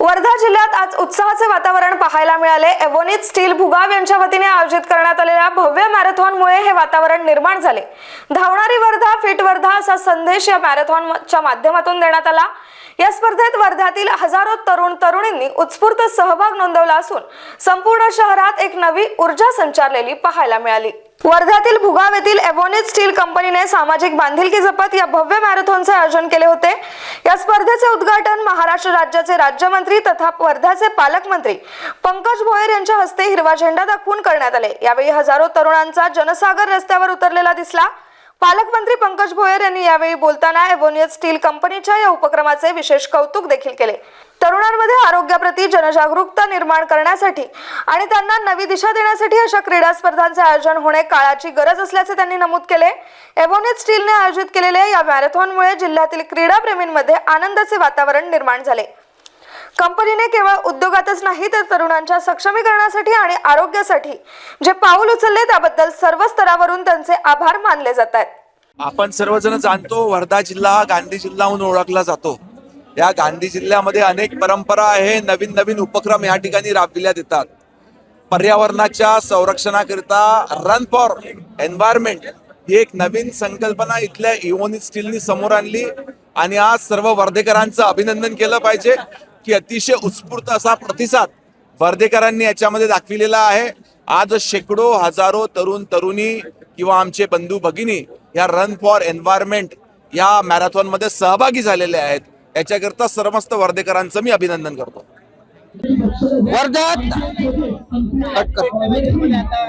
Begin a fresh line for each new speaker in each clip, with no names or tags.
वर्धा जिल्ह्यात आज उत्साहाचे वातावरण पाहायला मिळाले। एव्होनिक्स स्टील भुगाव यांच्या वतीने आयोजित करण्यात आलेल्या भव्य मॅरेथॉनमुळे हे वातावरण निर्माण झाले। धावणारी वर्धा फिट वर्धा असा संदेश या मॅरेथॉनच्या माध्यमातून देण्यात आला। या स्पर्धेत वर्ध्यातील हजारो तरुणींनी उत्स्फूर्त सहभाग नोंदवला असून संपूर्ण शहरात एक नवी ऊर्जा संचारलेली पाहायला मिळाली। वर्ध्यातील भुगाव येथील एव्होनिक्स स्टील कंपनीने सामाजिक बांधिलकी जपत या भव्य मॅरेथॉनचे आयोजन केले होते। या स्पर्धेचे उद्घाटन महाराष्ट्र राज्याचे राज्यमंत्री तथा वर्ध्याचे पालकमंत्री पंकज भोयर यांच्या हस्ते हिरवा झेंडा दाखवून करण्यात आले। यावेळी हजारो तरुणांचा जनसागर रस्त्यावर उतरलेला दिसला। पालकमंत्री पंकज भोयर यांनी यावेळी बोलताना एव्होनिक्स स्टील कंपनीच्या या उपक्रमाचे विशेष कौतुक देखील केले। तरुणांमध्ये आरोग्याप्रती जनजागरूकता निर्माण करण्यासाठी आणि त्यांना नवी दिशा देण्यासाठी अशा क्रीडा स्पर्धांचे आयोजन होणे काळाची गरज असल्याचे त्यांनी नमूद केले। एव्होनिक्स स्टीलने आयोजित केलेल्या या मॅरेथॉनमुळे जिल्ह्यातील क्रीडा प्रेमींमध्ये आनंदाचे वातावरण निर्माण झाले। कंपनीने केवळ उद्योगातच नाही तर तरुणांच्या सक्षमीकरणासाठी आणि आरोग्यासाठी जे पाऊल उचलले त्याबद्दल सर्व स्तरावरून त्यांचे आभार मानले जात आहेत।
आपण सर्वजण जाणतो वर्धा जिल्हा गांधी जिल्हा म्हणून ओळखला जातो। या गांधी जिल्ह्यामध्ये अनेक परंपरा आहे, नवीन नवीन उपक्रम या ठिकाणी राबविण्यात येतात। पर्यावरणाच्या संरक्षणाकरिता रन फॉर एन्व्हायरमेंट ही एक नवीन संकल्पना इथल्या एव्होनिक्स स्टीलनी समोर आणली आणि आज सर्व वर्धेकरांचं अभिनंदन केलं पाहिजे की अतिशय उत्स्फूर्त असा प्रतिसाद वर्धेकरांनी याच्यामध्ये दाखविलेला आहे। आज शेकडो हजारो तरुणी किंवा आमचे बंधू भगिनी या रन फॉर एन्व्हायरमेंट या मॅरेथॉन मध्ये सहभागी झालेले आहेत। याच्याकरता समस्त वर्धेकरांचं मी अभिनंदन करतो।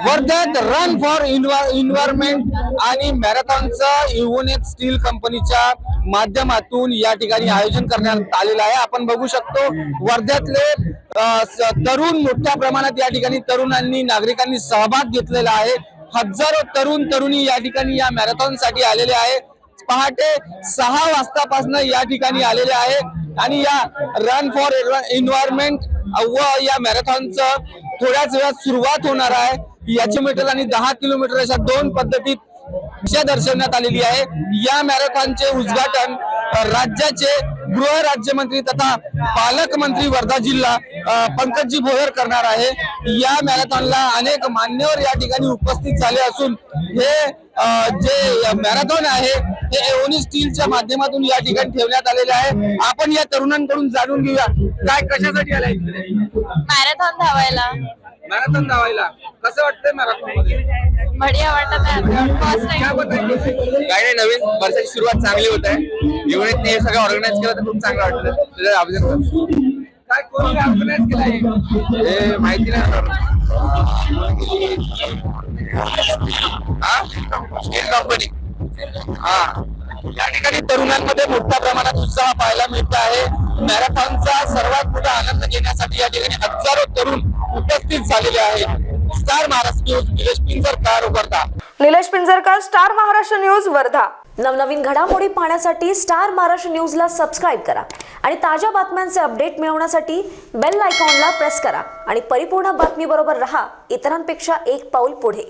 वर्ध्यात रन फॉर एन्व्हायरमेंट आणि मॅरेथॉनचं एव्होनिक्स स्टील कंपनीच्या माध्यमातून या ठिकाणी आयोजन करण्यात आलेलं आहे। आपण बघू शकतो वर्ध्यातले तरुण मोठ्या प्रमाणात या ठिकाणी तरुणांनी नागरिकांनी सहभाग घेतलेला आहे। हजारो तरुणी या ठिकाणी या मॅरेथॉन साठी आलेले आहे। पहाटे 6 वाजतापासून या ठिकाणी आलेले आहे आणि या रन फॉर एन्व्हायरमेंट व या मॅरेथॉनचं थोड्याच वेळात सुरुवात होणार आहे। याची मीटर आणि 10 किलोमीटर अशा 2 पद्धतीत दिशा दर्शवण्यात आलेली आहे। या मॅरेथॉनचे उद्घाटन राज्याचे गृह राज्यमंत्री तथा पालकमंत्री वर्धा जिल्हा पंकजी भोयर करणार आहे। या मॅरेथॉनला अनेक मान्यवर या ठिकाणी उपस्थित झाले असून हे जे मॅरेथॉन आहे ते एव्होनिक्स स्टीलच्या माध्यमातून या ठिकाणी ठेवण्यात आलेले आहे। आपण या तरुणांकडून जाणून घेऊया काय कशासाठी आलाय इकडे? मॅरेथॉन धावायला कसं वाटतंय? मॅरेथॉन मध्ये
बढ़िया वाटत आहे। फर्स्ट टाइम
काय नाही, नवीन वर्षाची सुरुवात चांगली होत आहे। एव्होनिक्सने हे सगळं ऑर्गनाइज केलं तर खूप चांगलं वाटलं। तुझं अभिनंदन। काय कोणी ऑर्गनाइज केलं हे माहिती नाही। स्टील कंपनी या ठिकाणी तरुणांमध्ये मोठ्या प्रमाणात उत्साह पाहायला मिळत आहे। मॅरेथॉनचा सर्वात मोठा आनंद घेण्यासाठी या ठिकाणी हजारो तरुण उपस्थित झालेले आहेत। Star Maharashtra news Nilesh Pinjarkar Wardha.
Nilesh Pinjarkar, star Maharashtra news Wardha.
नवनवीन घडामोडी पाहण्यासाठी स्टार महाराष्ट्र न्यूजला सबस्क्राईब करा आणि ताज्या बातम्यांचे अपडेट मिळवण्यासाठी बेल आयकॉनला प्रेस करा आणि परिपूर्ण बातमी बरोबर रहा, इतरांपेक्षा एक पाऊल पुढे।